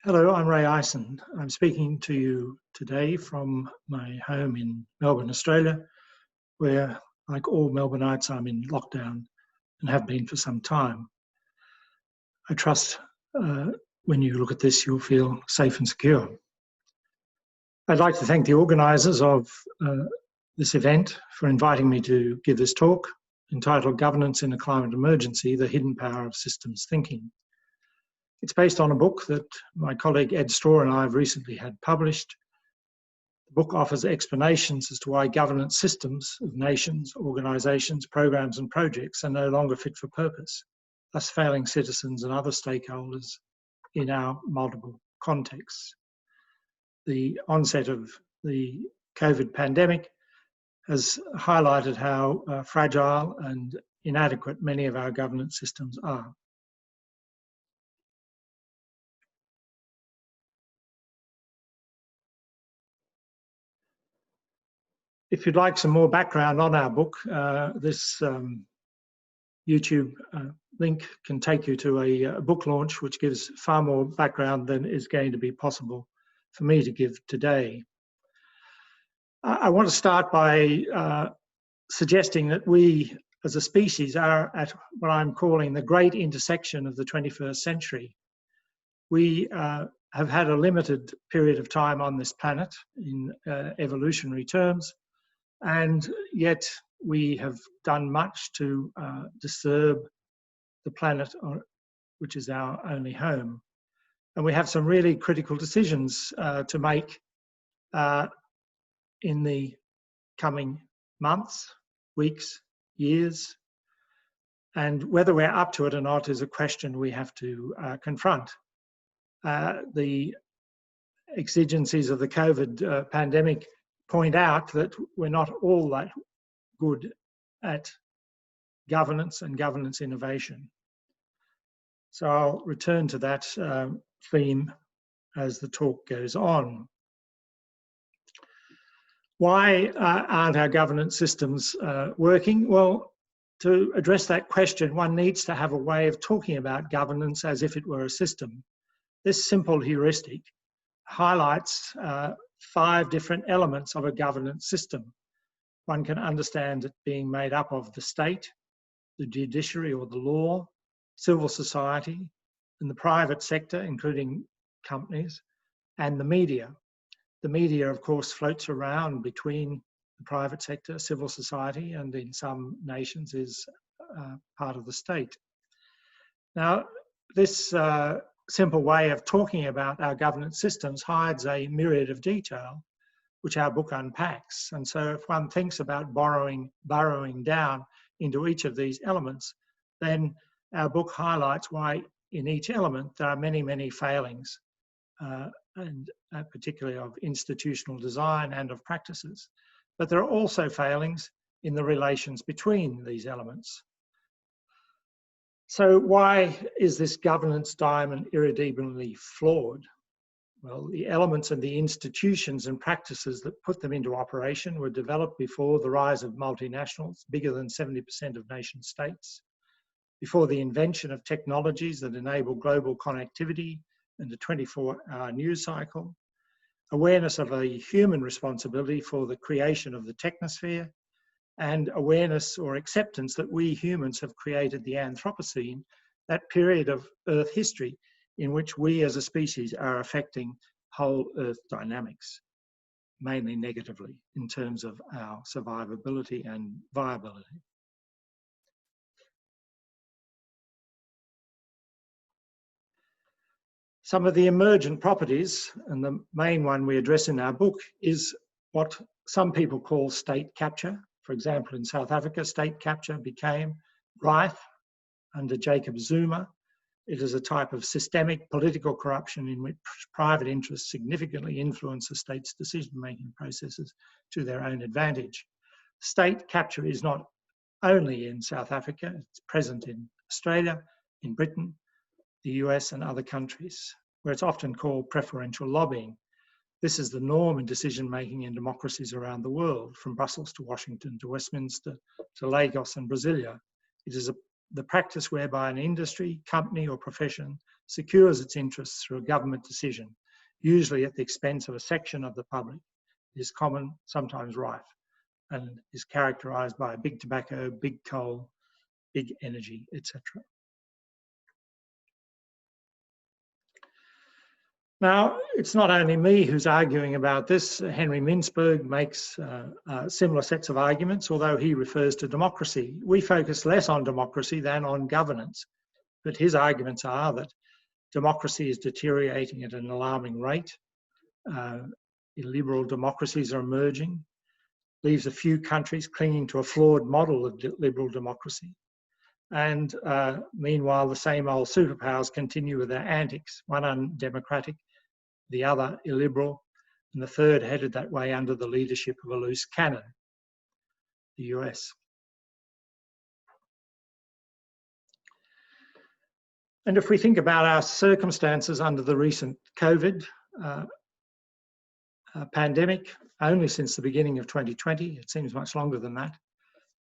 Hello, I'm Ray Ison. I'm speaking to you today from my home in Melbourne, Australia, where, like all Melbourneites, I'm in lockdown and have been for some time. I trust when you look at this, you'll feel safe and secure. I'd like to thank the organisers of this event for inviting me to give this talk entitled Governance in a Climate Emergency, The Hidden Power of Systems Thinking. It's based on a book that my colleague Ed Straw and I have recently had published. The book offers explanations as to why governance systems of nations, organisations, programs and projects are no longer fit for purpose, thus failing citizens and other stakeholders in our multiple contexts. The onset of the COVID pandemic has highlighted how fragile and inadequate many of our governance systems are. If you'd like some more background on our book, this YouTube link can take you to a book launch which gives far more background than is going to be possible for me to give today. I want to start by suggesting that we as a species are at what I'm calling the great intersection of the 21st century. We have had a limited period of time on this planet in evolutionary terms, and yet we have done much to disturb the planet, which is our only home. And we have some really critical decisions to make in the coming months, weeks, years. And whether we're up to it or not is a question we have to confront. The exigencies of the COVID pandemic point out that we're not all that good at governance and governance innovation. So I'll return to that theme as the talk goes on. Why aren't our governance systems working? Well, to address that question, one needs to have a way of talking about governance as if it were a system. This simple heuristic highlights 5 different elements of a governance system. One can understand it being made up of the state, the judiciary or the law, civil society, and the private sector, including companies, and the media. The media, of course, floats around between the private sector, civil society, and in some nations is part of the state. Now, this simple way of talking about our governance systems hides a myriad of detail, which our book unpacks. And so if one thinks about burrowing down into each of these elements, then our book highlights why in each element there are many, many failings, and particularly of institutional design and of practices. But there are also failings in the relations between these elements. So why is this governance diamond irredeemably flawed? Well, the elements and the institutions and practices that put them into operation were developed before the rise of multinationals, bigger than 70% of nation states, before the invention of technologies that enable global connectivity and a 24-hour news cycle, awareness of a human responsibility for the creation of the technosphere, and awareness or acceptance that we humans have created the Anthropocene, that period of Earth history in which we as a species are affecting whole Earth dynamics, mainly negatively in terms of our survivability and viability. Some of the emergent properties, and the main one we address in our book, is what some people call state capture. For example, in South Africa, state capture became rife under Jacob Zuma. It is a type of systemic political corruption in which private interests significantly influence the state's decision-making processes to their own advantage. State capture is not only in South Africa, it's present in Australia, in Britain, the US and other countries, where it's often called preferential lobbying. This is the norm in decision-making in democracies around the world, from Brussels to Washington to Westminster to Lagos and Brasilia. It is a the practice whereby an industry, company or profession secures its interests through a government decision, usually at the expense of a section of the public, is common, sometimes rife, and is characterised by big tobacco, big coal, big energy, etc. Now, it's not only me who's arguing about this. Henry Mintzberg makes similar sets of arguments, although he refers to democracy. We focus less on democracy than on governance, but his arguments are that democracy is deteriorating at an alarming rate. Illiberal democracies are emerging, leaves a few countries clinging to a flawed model of liberal democracy. And meanwhile, the same old superpowers continue with their antics, one undemocratic, the other illiberal, and the third headed that way under the leadership of a loose cannon, the US. And if we think about our circumstances under the recent COVID pandemic, only since the beginning of 2020, it seems much longer than that,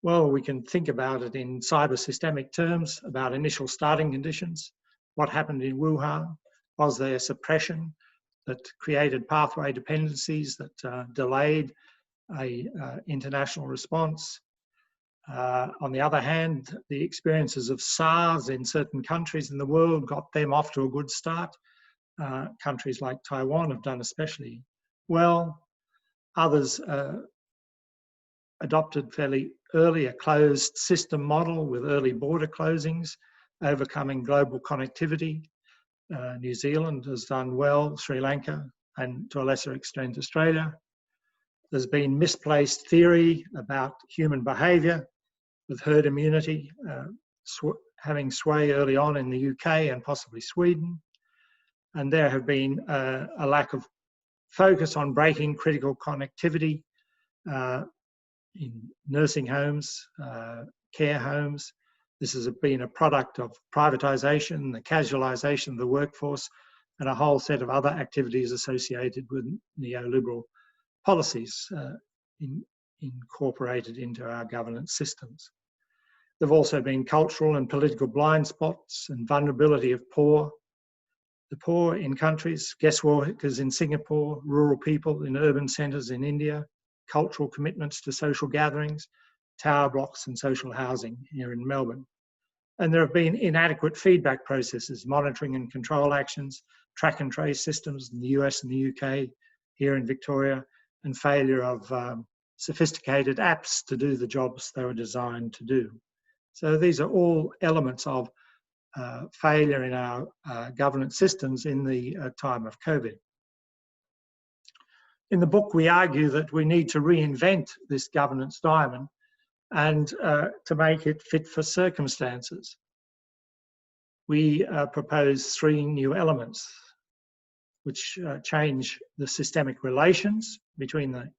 well, we can think about it in cyber systemic terms, about initial starting conditions, what happened in Wuhan, was there suppression that created pathway dependencies that delayed a international response. On the other hand, the experiences of SARS in certain countries in the world got them off to a good start. Countries like Taiwan have done especially well. Others adopted fairly early a closed system model with early border closings, overcoming global connectivity. New Zealand has done well, Sri Lanka, and to a lesser extent Australia. There's been misplaced theory about human behaviour with herd immunity having sway early on in the UK and possibly Sweden. And there have been a lack of focus on breaking critical connectivity in nursing homes, care homes. This has been a product of privatisation, the casualisation of the workforce, and a whole set of other activities associated with neoliberal policies incorporated into our governance systems. There have also been cultural and political blind spots and vulnerability of poor. The poor in countries, guest workers in Singapore, rural people in urban centres in India, cultural commitments to social gatherings, tower blocks and social housing here in Melbourne. And there have been inadequate feedback processes, monitoring and control actions, track and trace systems in the US and the UK, here in Victoria, and failure of sophisticated apps to do the jobs they were designed to do. So these are all elements of failure in our governance systems in the time of COVID. In the book, we argue that we need to reinvent this governance diamond and to make it fit for circumstances. We propose 3 new elements which change the systemic relations between the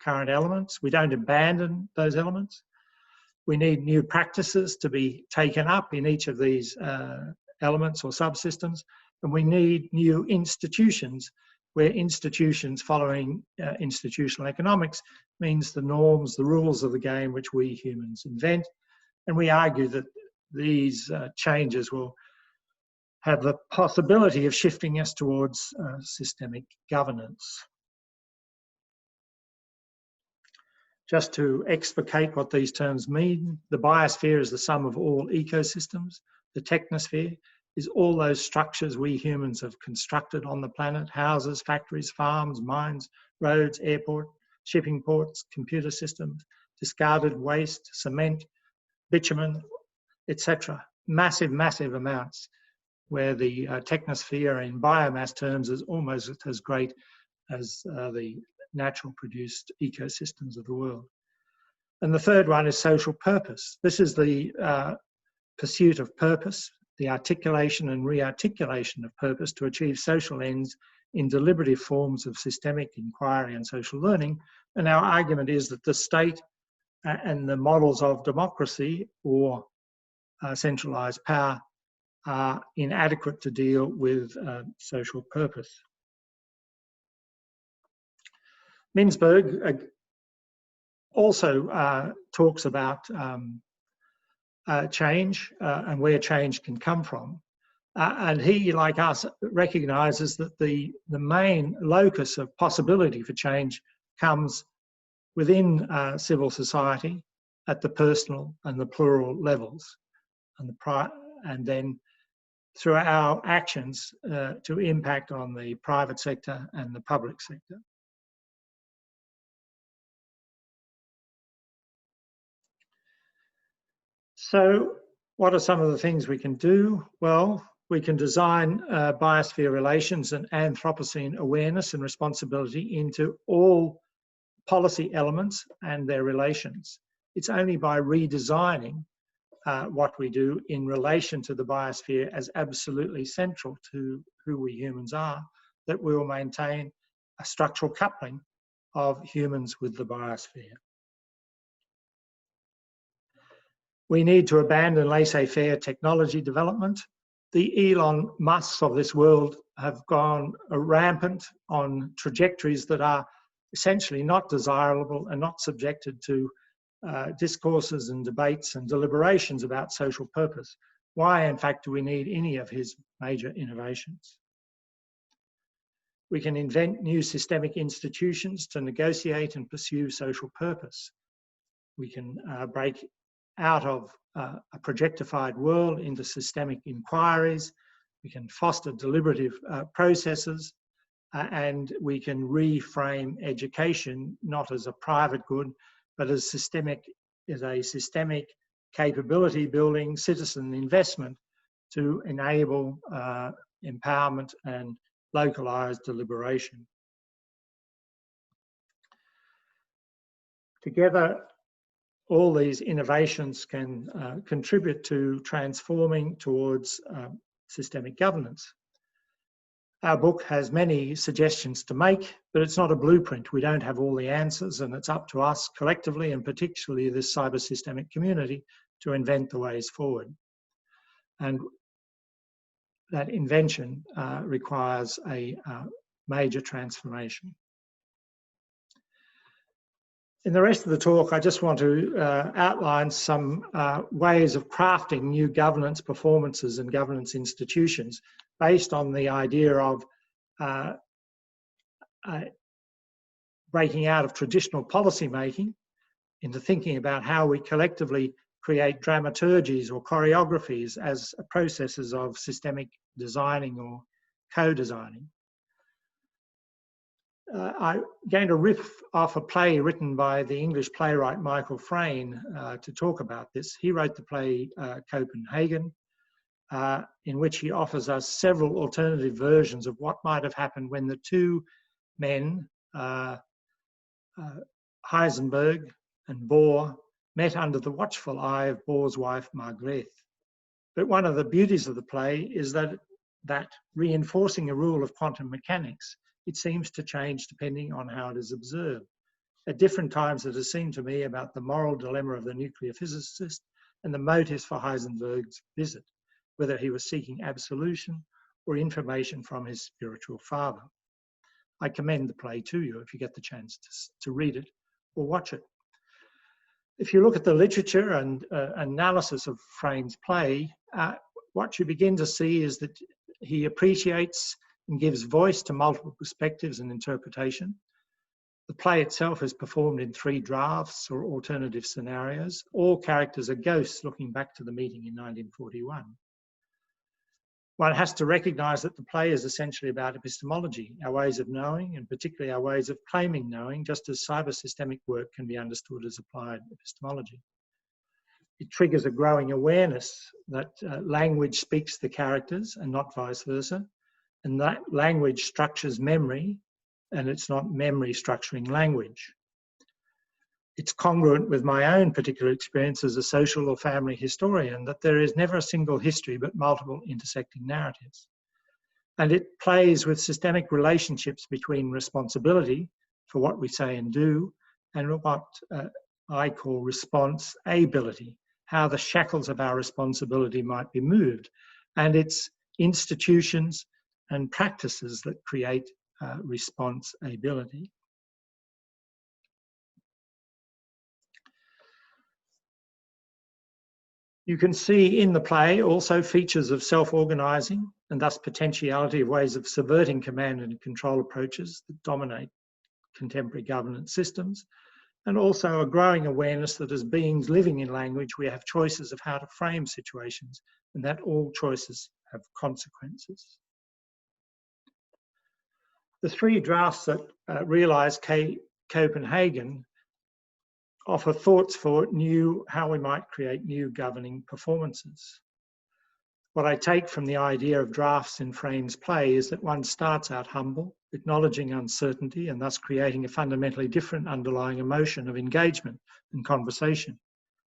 current elements. We don't abandon those elements. We need new practices to be taken up in each of these elements or subsystems, and we need new institutions where institutions following institutional economics means the norms, the rules of the game which we humans invent. And we argue that these changes will have the possibility of shifting us towards systemic governance. Just to explicate what these terms mean, the biosphere is the sum of all ecosystems. The technosphere is all those structures we humans have constructed on the planet: houses, factories, farms, mines, roads, airport, shipping ports, computer systems, discarded waste, cement, bitumen, etc. Massive, massive amounts, where the technosphere in biomass terms is almost as great as the natural produced ecosystems of the world. And the third one is social purpose. This is the pursuit of purpose, the articulation and re-articulation of purpose to achieve social ends in deliberative forms of systemic inquiry and social learning. And our argument is that the state and the models of democracy or centralised power are inadequate to deal with social purpose. Mintzberg also talks about change and where change can come from. And he, like us, recognises that the main locus of possibility for change comes within civil society at the personal and the plural levels, and then through our actions to impact on the private sector and the public sector. So what are some of the things we can do? Well, we can design biosphere relations and Anthropocene awareness and responsibility into all policy elements and their relations. It's only by redesigning what we do in relation to the biosphere as absolutely central to who we humans are that we will maintain a structural coupling of humans with the biosphere. We need to abandon laissez-faire technology development. The Elon Musks of this world have gone rampant on trajectories that are essentially not desirable and not subjected to discourses and debates and deliberations about social purpose. Why, in fact, do we need any of his major innovations? We can invent new systemic institutions to negotiate and pursue social purpose. We can break out of a projectified world into systemic inquiries. We can foster deliberative processes, and we can reframe education not as a private good, but as a systemic capability building citizen investment to enable empowerment and localized deliberation. Together, all these innovations can contribute to transforming towards systemic governance. Our book has many suggestions to make, but it's not a blueprint. We don't have all the answers, and it's up to us collectively, and particularly this cyber systemic community, to invent the ways forward. And that invention requires a major transformation. In the rest of the talk, I just want to outline some ways of crafting new governance performances and governance institutions based on the idea of breaking out of traditional policy making into thinking about how we collectively create dramaturgies or choreographies as processes of systemic designing or co-designing. I'm going to riff off a play written by the English playwright Michael Frayn to talk about this. He wrote the play Copenhagen, in which he offers us several alternative versions of what might have happened when the two men, Heisenberg and Bohr, met under the watchful eye of Bohr's wife, Margrethe. But one of the beauties of the play is that reinforcing a rule of quantum mechanics, it seems to change depending on how it is observed. At different times, it has seemed to me about the moral dilemma of the nuclear physicist and the motives for Heisenberg's visit, whether he was seeking absolution or information from his spiritual father. I commend the play to you if you get the chance to read it or watch it. If you look at the literature and analysis of Frayn's play, what you begin to see is that he appreciates and gives voice to multiple perspectives and interpretation. The play itself is performed in 3 drafts or alternative scenarios. All characters are ghosts looking back to the meeting in 1941. One has to recognise that the play is essentially about epistemology, our ways of knowing, and particularly our ways of claiming knowing, just as cyber-systemic work can be understood as applied epistemology. It triggers a growing awareness that language speaks the characters and not vice versa, and that language structures memory, and it's not memory structuring language. It's congruent with my own particular experience as a social or family historian that there is never a single history but multiple intersecting narratives. And it plays with systemic relationships between responsibility for what we say and do and what I call response-ability, how the shackles of our responsibility might be moved. And it's institutions and practices that create response-ability. You can see in the play also features of self-organising and thus potentiality of ways of subverting command and control approaches that dominate contemporary governance systems, and also a growing awareness that as beings living in language, we have choices of how to frame situations, and that all choices have consequences. The three drafts that realise Copenhagen offer thoughts for how we might create new governing performances. What I take from the idea of drafts in Frame's play is that one starts out humble, acknowledging uncertainty and thus creating a fundamentally different underlying emotion of engagement and conversation.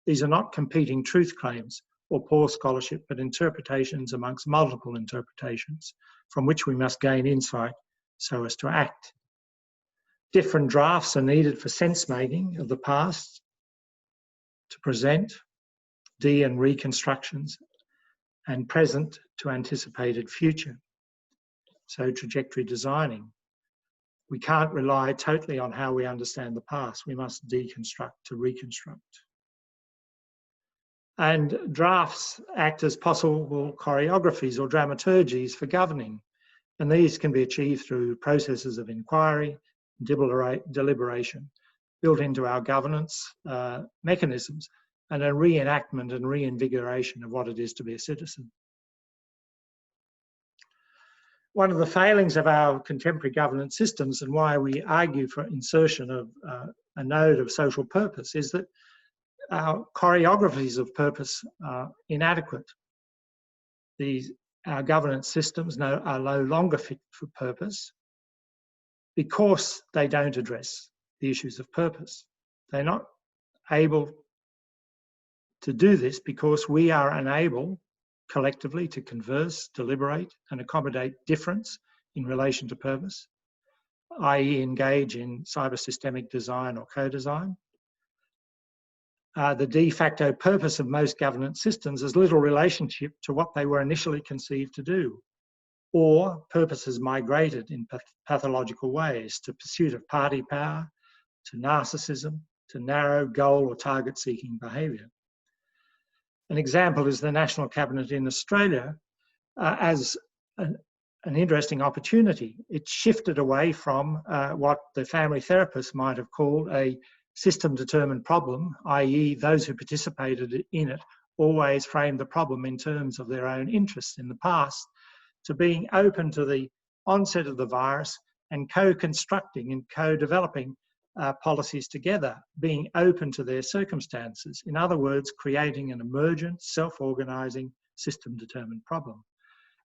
These are not competing truth claims or poor scholarship, but interpretations amongst multiple interpretations from which we must gain insight so as to act. Different drafts are needed for sense-making of the past, to present, and reconstructions, and present to anticipated future. So trajectory designing. We can't rely totally on how we understand the past. We must deconstruct to reconstruct. And drafts act as possible choreographies or dramaturgies for governing. And these can be achieved through processes of inquiry, deliberation, built into our governance mechanisms, and a reenactment and reinvigoration of what it is to be a citizen. One of the failings of our contemporary governance systems, and why we argue for insertion of a node of social purpose, is that our choreographies of purpose are inadequate. Our governance systems are no longer fit for purpose because they don't address the issues of purpose. They're not able to do this because we are unable collectively to converse, deliberate, and accommodate difference in relation to purpose, i.e. engage in cyber-systemic design or co-design. The de facto purpose of most governance systems has little relationship to what they were initially conceived to do, or purpose has migrated in pathological ways to pursuit of party power, to narcissism, to narrow goal or target-seeking behaviour. An example is the National Cabinet in Australia as an interesting opportunity. It shifted away from what the family therapist might have called a system-determined problem, i.e. those who participated in it always framed the problem in terms of their own interests in the past, to being open to the onset of the virus and co-constructing and co-developing policies together, being open to their circumstances. In other words, creating an emergent, self-organising, system-determined problem.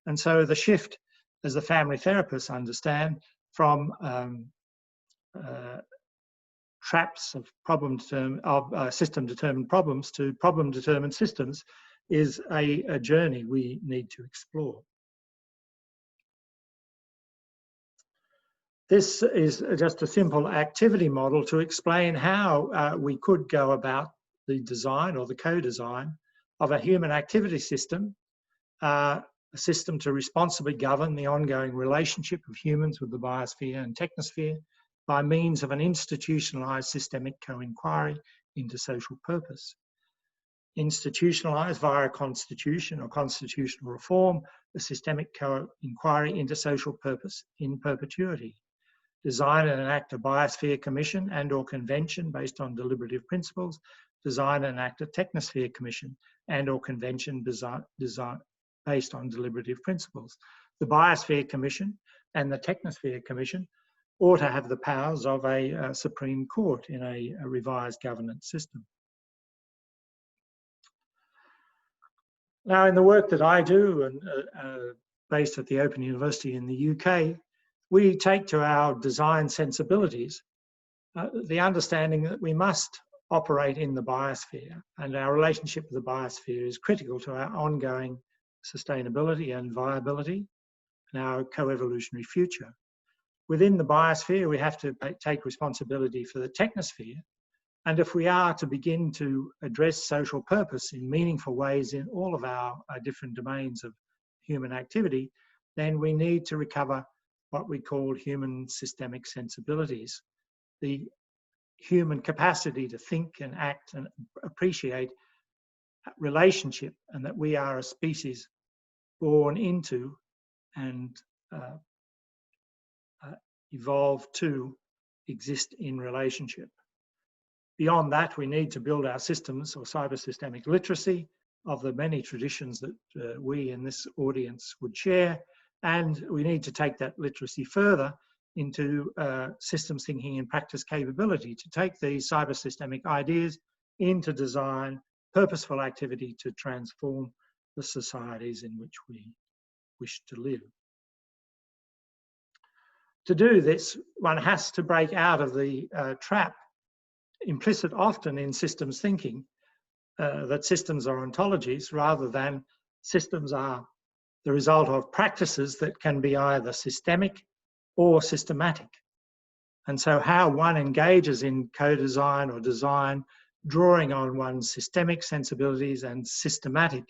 And so the shift, as the family therapists understand, from traps of system-determined problems to problem-determined systems is a journey we need to explore. This is just a simple activity model to explain how we could go about the design or the co-design of a human activity system, a system to responsibly govern the ongoing relationship of humans with the biosphere and technosphere by means of an institutionalised systemic co-inquiry into social purpose. Institutionalised via a constitution or constitutional reform, a systemic co-inquiry into social purpose in perpetuity. Design and enact a biosphere commission and or convention based on deliberative principles. Design and enact a technosphere commission and or convention based on deliberative principles. The biosphere commission and the technosphere commission ought to have the powers of a Supreme Court in a revised governance system. Now, in the work that I do, and based at the Open University in the UK, we take to our design sensibilities the understanding that we must operate in the biosphere, and our relationship with the biosphere is critical to our ongoing sustainability and viability and our co-evolutionary future. Within the biosphere, we have to take responsibility for the technosphere, and if we are to begin to address social purpose in meaningful ways in all of our different domains of human activity, then we need to recover what we call human systemic sensibilities, the human capacity to think and act and appreciate relationship, and that we are a species born into and evolved to exist in relationship. Beyond that, we need to build our systems or cyber-systemic literacy of the many traditions that we in this audience would share, and we need to take that literacy further into systems thinking and practice capability to take these cyber-systemic ideas into design, purposeful activity to transform the societies in which we wish to live. To do this, one has to break out of the trap implicit often in systems thinking that systems are ontologies rather than systems are the result of practices that can be either systemic or systematic. And so how one engages in co-design or design, drawing on one's systemic sensibilities and systematic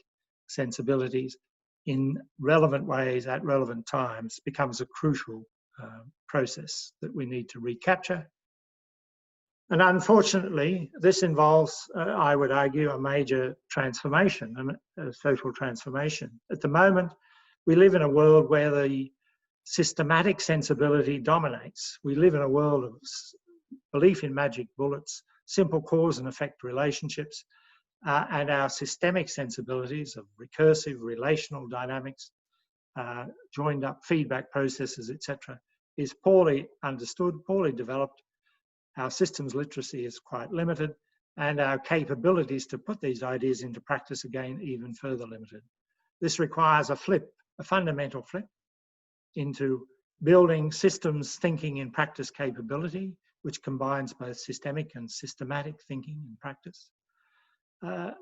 sensibilities in relevant ways at relevant times becomes a crucial process that we need to recapture. And unfortunately, this involves, I would argue, a major transformation, a social transformation. At the moment, we live in a world where the systematic sensibility dominates. We live in a world of belief in magic bullets, simple cause and effect relationships, and our systemic sensibilities of recursive relational dynamics, joined up feedback processes, etc., is poorly understood, poorly developed. Our systems literacy is quite limited, and our capabilities to put these ideas into practice again even further limited. This requires a flip, a fundamental flip, into building systems thinking in practice capability, which combines both systemic and systematic thinking and practice,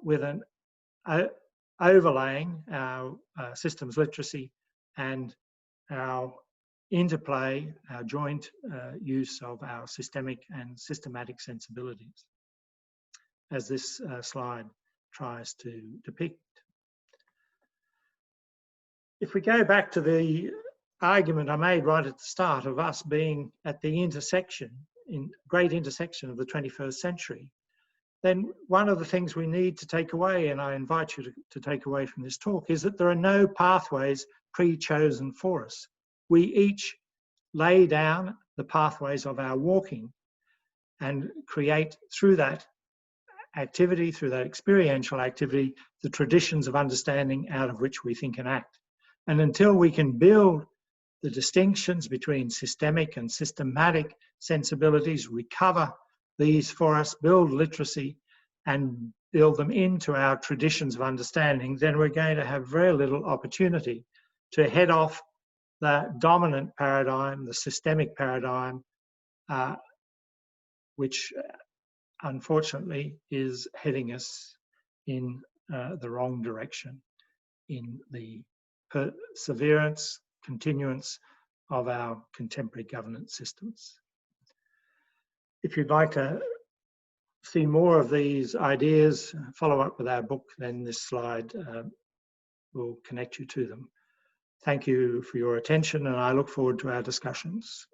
with an overlaying our systems literacy and our interplay, our joint use of our systemic and systematic sensibilities, as this slide tries to depict. If we go back to the argument I made right at the start of us being at the intersection, great intersection of the 21st century, then one of the things we need to take away, and I invite you to take away from this talk, is that there are no pathways pre-chosen for us. We each lay down the pathways of our walking and create through that activity, through that experiential activity, the traditions of understanding out of which we think and act. And until we can build the distinctions between systemic and systematic sensibilities, recover these for us, build literacy and build them into our traditions of understanding, then we're going to have very little opportunity to head off the dominant paradigm, the systemic paradigm, which unfortunately is heading us in the wrong direction in the perseverance, continuance of our contemporary governance systems. If you'd like to see more of these ideas, follow up with our book, then this slide will connect you to them. Thank you for your attention, and I look forward to our discussions.